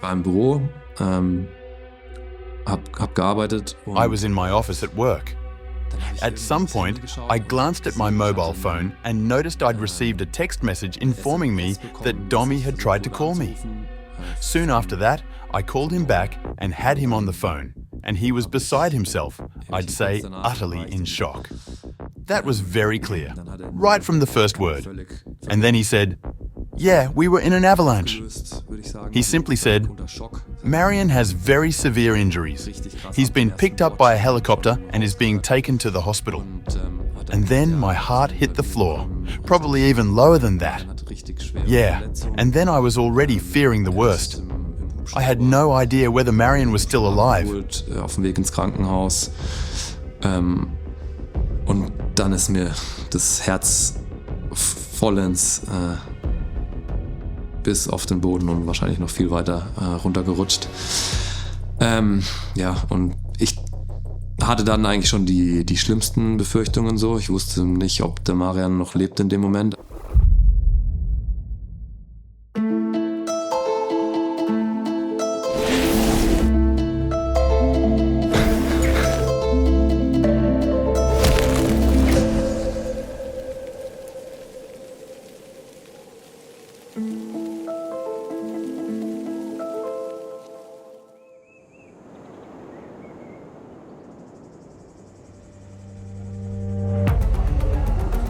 war im Büro, hab gearbeitet. I was in my office at work. At some point, I glanced at my mobile phone and noticed I'd received a text message informing me that Domi had tried to call me. Soon after that, I called him back and had him on the phone, and he was beside himself, I'd say utterly in shock. That was very clear, right from the first word. And then he said, "Yeah, we were in an avalanche." He simply said, "Marian has very severe injuries. He's been picked up by a helicopter and is being taken to the hospital." And then my heart hit the floor, probably even lower than that. Yeah, and then I was already fearing the worst. I had no idea whether Marian was still alive. Auf dem Weg ins Krankenhaus. Und dann ist mir das Herz vollends bis auf den Boden und wahrscheinlich noch viel weiter runtergerutscht. Ja, und ich hatte dann eigentlich schon die schlimmsten Befürchtungen so. Ich wusste nicht, ob der Marian noch lebt in dem Moment.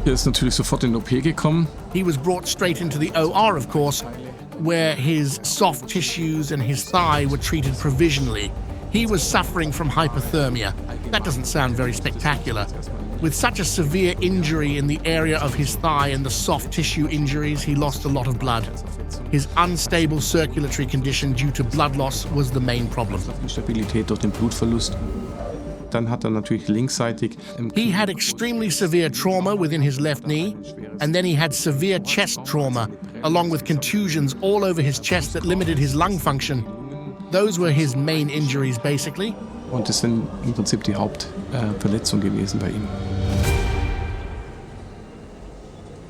Er ist natürlich sofort in den OP gekommen. He was brought straight into the OR, of course, where his soft tissues and his thigh were treated provisionally. He was suffering from hypothermia. That doesn't sound very spectacular. With such a severe injury in the area of his thigh and the soft tissue injuries, he lost a lot of blood. His unstable circulatory condition due to blood loss was the main problem. Instabilität durch den Blutverlust. Dann hat er natürlich linksseitig He had extremely severe trauma within his left knee, and then he had severe chest trauma, along with contusions all over his chest that limited his lung function. Those were his main injuries, basically. Und das sind im Prinzip die Hauptverletzungen gewesen bei ihm.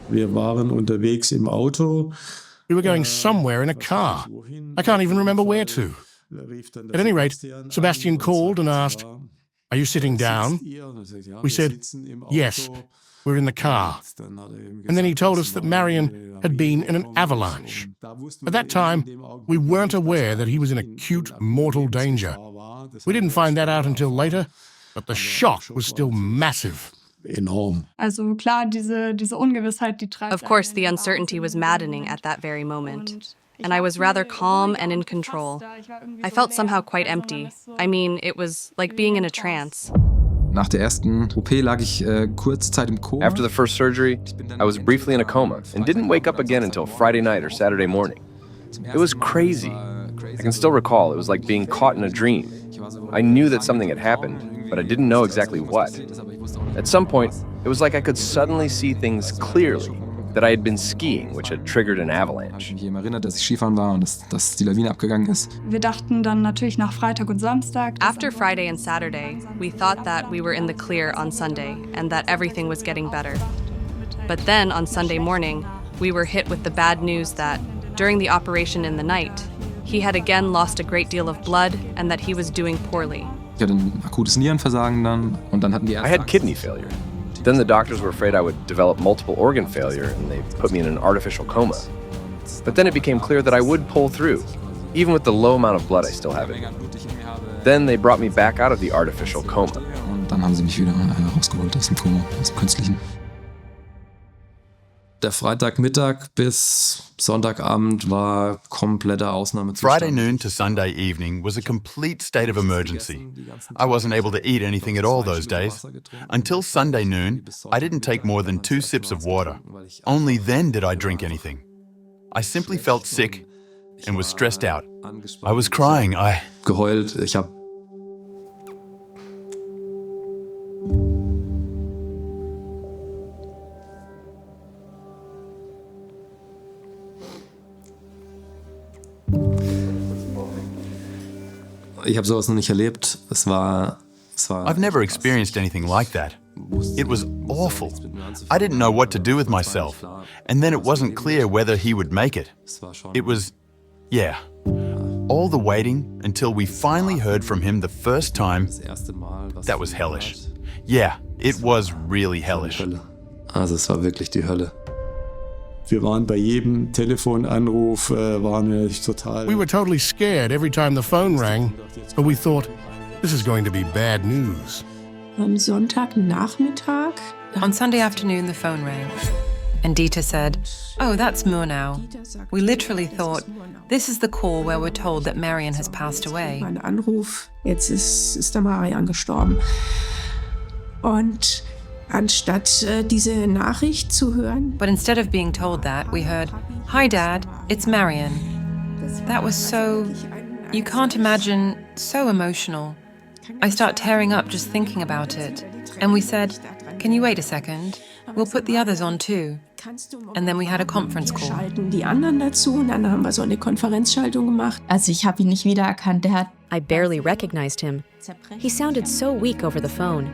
Wir waren unterwegs im Auto. We were going somewhere in a car. I can't even remember where to. At any rate, Sebastian called and asked, "Are you sitting down?" We said, "Yes, we're in the car." And then he told us that Marian had been in an avalanche. At that time, we weren't aware that he was in acute mortal danger. We didn't find that out until later, but the shock was still massive. Enorm. Also klar, diese Ungewissheit, die treibt. Of course, the uncertainty was maddening at that very moment. And I was rather calm and in control. I felt somehow quite empty. I mean, it was like being in a trance. Nach der ersten OP lag ich kurze Zeit im Koma. After the first surgery, I was briefly in a coma and didn't wake up again until Friday night or Saturday morning. It was crazy. I can still recall it was like being caught in a dream. I knew that something had happened, but I didn't know exactly what. At some point, it was like I could suddenly see things clearly, that I had been skiing, which had triggered an avalanche. Ich mich eben erinnert, dass ich Skifahren war und dass die Lawine abgegangen ist. Wir dachten dann natürlich nach Freitag und Samstag. After Friday and Saturday, we thought that we were in the clear on Sunday and that everything was getting better. But then on Sunday morning, we were hit with the bad news that, during the operation in the night, he had again lost a great deal of blood and that he was doing poorly. Ich hatte ein akutes Nierenversagen dann und dann hatten die Ärzte I had kidney failure. Then the doctors were afraid I would develop multiple organ failure and they put me in an artificial coma. But then it became clear that I would pull through, even with the low amount of blood I still have in me. Then they brought me back out of the artificial coma. Und dann haben sie mich wieder rausgeholt aus dem Koma, aus dem künstlichen. Der Freitagmittag bis Sonntagabend war kompletter Ausnahmezustand. Friday noon to Sunday evening was a complete state of emergency. I wasn't able to eat anything at all those days. Until Sunday noon, I didn't take more than 2 sips of water. Only then did I drink anything. I simply felt sick and was stressed out. I was crying. Geheult. Ich habe sowas noch nicht erlebt. Es war I've never experienced anything like that. It was awful. I didn't know what to do with myself. And then it wasn't clear whether he would make it. It was, yeah, all the waiting until we finally heard from him the first time, Das erste Mal, was that was hellish. Yeah, it was really hellish. Hölle. Also es war wirklich die Hölle. Wir waren bei jedem Telefonanruf, waren wir total... We were totally scared every time the phone rang, but we thought, this is going to be bad news. Am Sonntagnachmittag. On Sunday afternoon, the phone rang, and Dieter said, "Oh, that's Murnau." We literally thought, this is the call where we're told that Marian has passed away. Ein Anruf, jetzt ist der Marian gestorben. Und anstatt diese Nachricht zu hören, But instead of being told that, we heard, "Hi, Dad, it's Marian." That was so, you can't imagine, so emotional. I start tearing up just thinking about it. And we said, "Can you wait a second? We'll put the others on too." And then we had a conference wir call. schalten die anderen dazu und dann haben wir so eine Konferenzschaltung gemacht. Also ich habe ihn nicht wiedererkannt. Der hat I barely recognized him. He sounded so weak over the phone.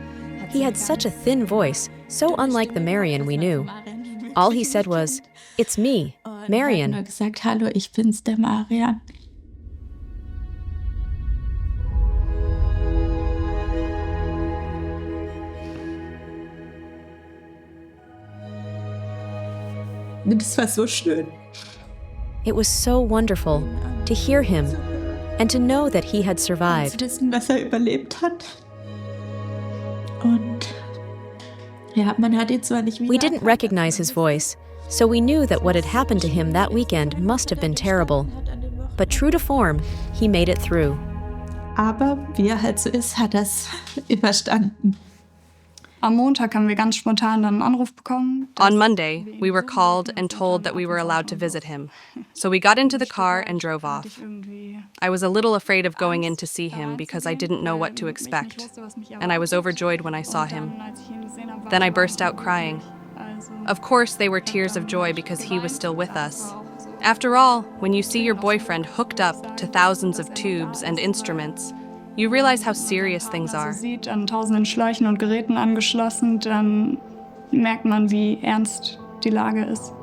He had such a thin voice, so unlike the Marian we knew. All he said was, "It's me, Er hat Marian." nur gesagt, hallo, ich bin's, der Marian. Das war so schön. It was so wonderful to hear him and to know that he had Zu survived. wissen, dass er überlebt hat. Und ja, man hat ihn zwar nicht We didn't recognize his voice, so we knew that what had happened to him that weekend must have been terrible. But true to form, he made it through. aber wie er halt so ist, hat er es überstanden. Am Montag haben wir ganz spontan dann einen Anruf bekommen. On Monday, we were called and told that we were allowed to visit him. So we got into the car and drove off. I was a little afraid of going in to see him because I didn't know what to expect, and I was overjoyed when I saw him. Then I burst out crying. Of course, they were tears of joy because he was still with us. After all, when you see your boyfriend hooked up to thousands of tubes and instruments, you realize how serious things are. Sieht an tausenden Schläuchen und Geräten angeschlossen, dann merkt man, wie ernst die Lage ist.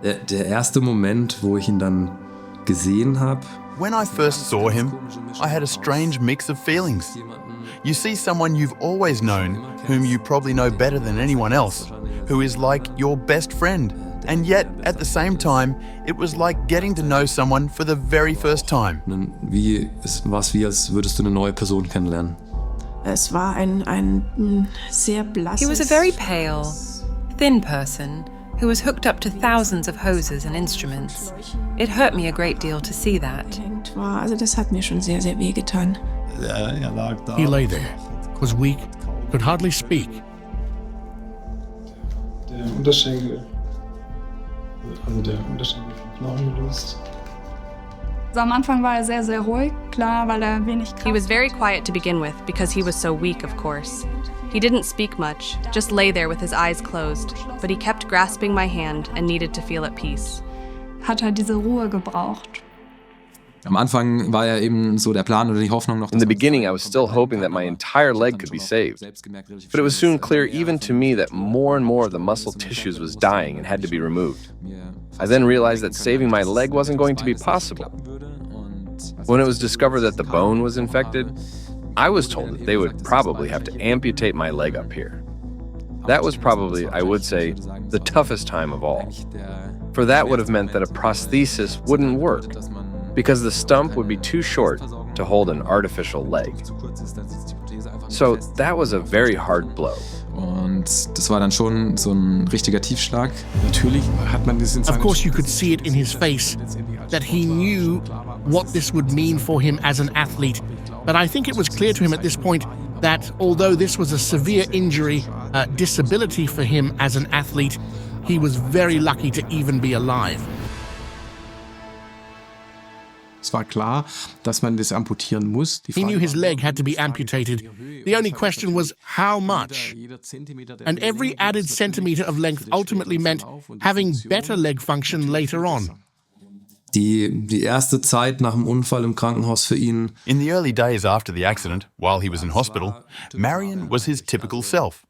Der erste Moment, wo ich ihn dann gesehen habe, When I first saw him, I had a strange mix of feelings. You see someone you've always known, whom you probably know better than anyone else, who is like your best friend. And yet, at the same time, it was like getting to know someone for the very first time. es war wie, als würdest du eine neue Person kennenlernen. Es war ein sehr blasses... He was a very pale, thin person who was hooked up to thousands of hoses and instruments. It hurt me a great deal to see that. war. Also das hat mir schon sehr, sehr weh getan. He lay there, was weak, could hardly speak. Der Unterschenkel, also der Unterschenkelknochen gelöst. Also am Anfang war er sehr, sehr ruhig, klar, weil er wenig Kraft He was very quiet to begin with because he was so weak, of course. He didn't speak much, just lay there with his eyes closed, but he kept grasping my hand and needed to feel at peace. hat er diese Ruhe gebraucht. Am Anfang war ja eben so der Plan oder die Hoffnung noch. In the beginning, I was still hoping that my entire leg could be saved. But it was soon clear even to me that more and more of the muscle tissues was dying and had to be removed. I then realized that saving my leg wasn't going to be possible. When it was discovered that the bone was infected, I was told that they would probably have to amputate my leg up here. That was probably, I would say, the toughest time of all. For that would have meant that a prosthesis wouldn't work, because the stump would be too short to hold an artificial leg. So that was a very hard blow. Und das war dann schon so ein richtiger Tiefschlag. Natürlich hat man das in Of course, you could see it in his face that he knew what this would mean for him as an athlete. But I think it was clear to him at this point that although this was a severe injury, disability for him as an athlete, he was very lucky to even be alive. Es war klar, dass man das amputieren muss. He knew his leg had to be amputated. The only question was how much. And every added centimeter of length ultimately meant having better leg function later on. Die erste Zeit nach dem Unfall im Krankenhaus für ihn. In the early days after the accident, while he was in hospital, Marian was his typical self.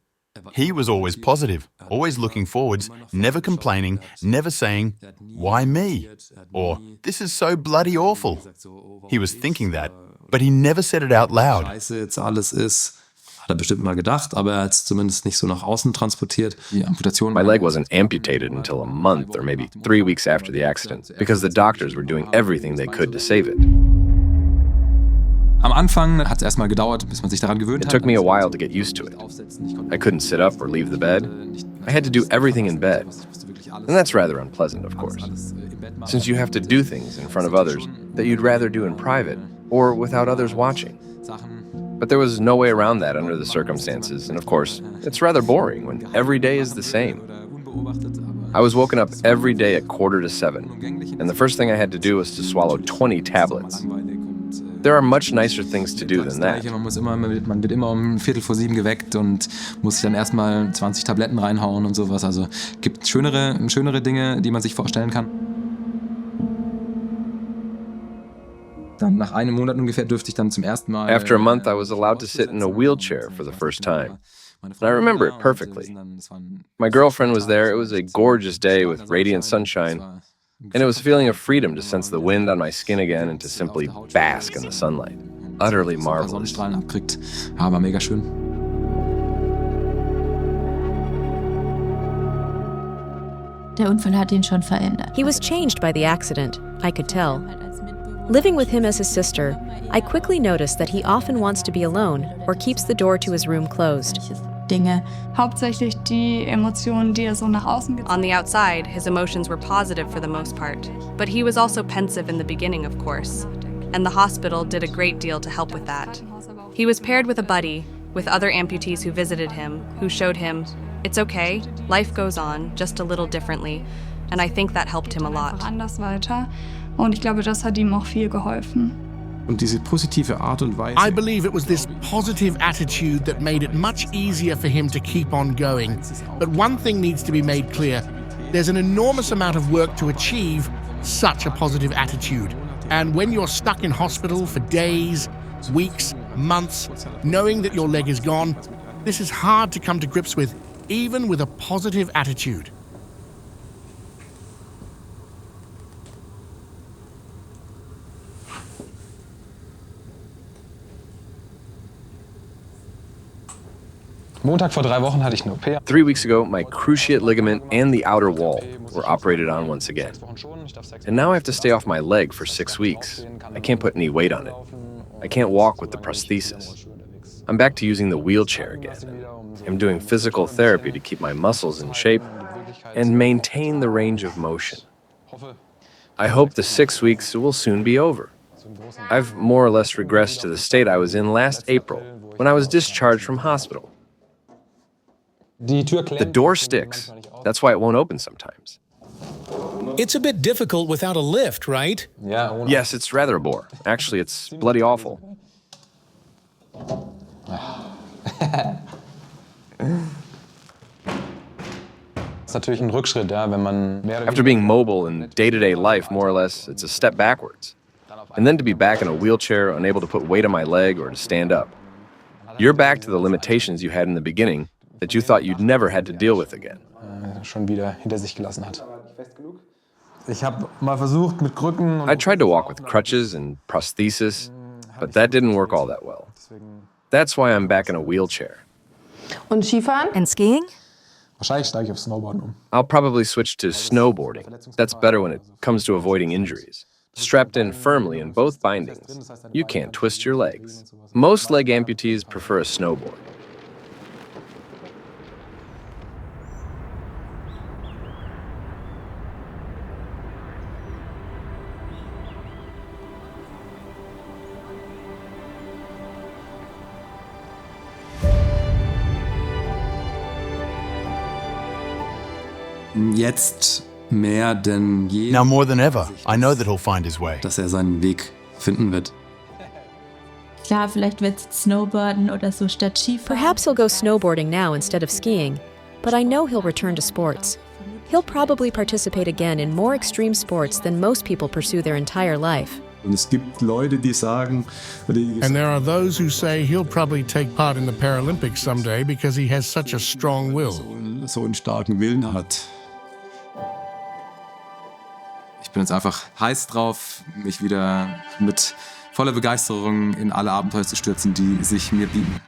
He was always positive, always looking forwards, never complaining, never saying, "Why me?" or "This is so bloody awful." He was thinking that, but he never said it out loud. Scheiße jetzt alles ist, hat er bestimmt mal gedacht, aber er hat es zumindest nicht so nach außen transportiert. Die Amputation. My leg wasn't amputated until a month or maybe 3 weeks after the accident because the doctors were doing everything they could to save it. Am Anfang hat es erstmal gedauert, bis man sich daran gewöhnt It hat. took me a while to get used to it. I couldn't sit up or leave the bed. I had to do everything in bed. And that's rather unpleasant, of course, since you have to do things in front of others that you'd rather do in private or without others watching. But there was no way around that under the circumstances, and of course, it's rather boring when every day is the same. I was woken up every day at 6:45, and the first thing I had to do was to swallow 20 tablets. There are much nicer things to do than that. Man wird immer um 6:45 geweckt und muss sich dann erstmal 20 Tabletten reinhauen und sowas. Also gibt schönere Dinge, die man sich vorstellen kann. Dann nach einem Monat ungefähr dürfte ich dann zum ersten Mal. After a month, I was allowed to sit in a wheelchair for the first time. And I remember it perfectly. My girlfriend was there. It was a gorgeous day with radiant sunshine. And it was a feeling of freedom to sense the wind on my skin again and to simply bask in the sunlight. Utterly marvelous. Sonnenstrahlen abkriegt. Ja, war mega schön. Der Unfall hat ihn schon verändert. He was changed by the accident, I could tell. Living with him as his sister, I quickly noticed that he often wants to be alone or keeps the door to his room closed. Dinge. Hauptsächlich die Emotionen, die so nach außen gezeigt. On the outside, his emotions were positive for the most part, but he was also pensive in the beginning, of course, and the hospital did a great deal to help with that. He was paired with a buddy, with other amputees who visited him, who showed him, it's okay, life goes on, just a little differently, and I think that helped him a lot. Anders weiter. Und ich glaube, das hat ihm auch viel geholfen. Und diese positive Art und Weise. I believe it was this positive attitude that made it much easier for him to keep on going. But one thing needs to be made clear. There's an enormous amount of work to achieve such a positive attitude. And when you're stuck in hospital for days, weeks, months, knowing that your leg is gone, this is hard to come to grips with, even with a positive attitude. Montag vor 3 Wochen hatte ich eine OP. 3 weeks ago, my cruciate ligament and the outer wall were operated on once again. And now I have to stay off my leg for 6 weeks. I can't put any weight on it. I can't walk with the prosthesis. I'm back to using the wheelchair again. I'm doing physical therapy to keep my muscles in shape and maintain the range of motion. I hope the 6 weeks will soon be over. I've more or less regressed to the state I was in last April when I was discharged from hospital. The door sticks. That's why it won't open sometimes. It's a bit difficult without a lift, right? Yes, it's rather a bore. Actually, it's bloody awful. After being mobile in day-to-day life, more or less, it's a step backwards. And then to be back in a wheelchair, unable to put weight on my leg or to stand up. You're back to the limitations you had in the beginning that you thought you'd never had to deal with again. I tried to walk with crutches and prosthesis, but that didn't work all that well. That's why I'm back in a wheelchair. Und Skifahren? And skiing? I'll probably switch to snowboarding. That's better when it comes to avoiding injuries. Strapped in firmly in both bindings, you can't twist your legs. Most leg amputees prefer a snowboard. Jetzt mehr denn je. Now more than ever, I know that he'll find his way. Dass seinen Weg finden wird. Klar, vielleicht wird es Snowboarden oder so statt Skifahren. Perhaps he'll go snowboarding now instead of skiing, but I know he'll return to sports. He'll probably participate again in more extreme sports than most people pursue their entire life. Und es gibt Leute, die sagen... And there are those who say he'll probably take part in the Paralympics someday because he has such a strong will. So einen starken Willen hat. Ich bin jetzt einfach heiß drauf, mich wieder mit voller Begeisterung in alle Abenteuer zu stürzen, die sich mir bieten.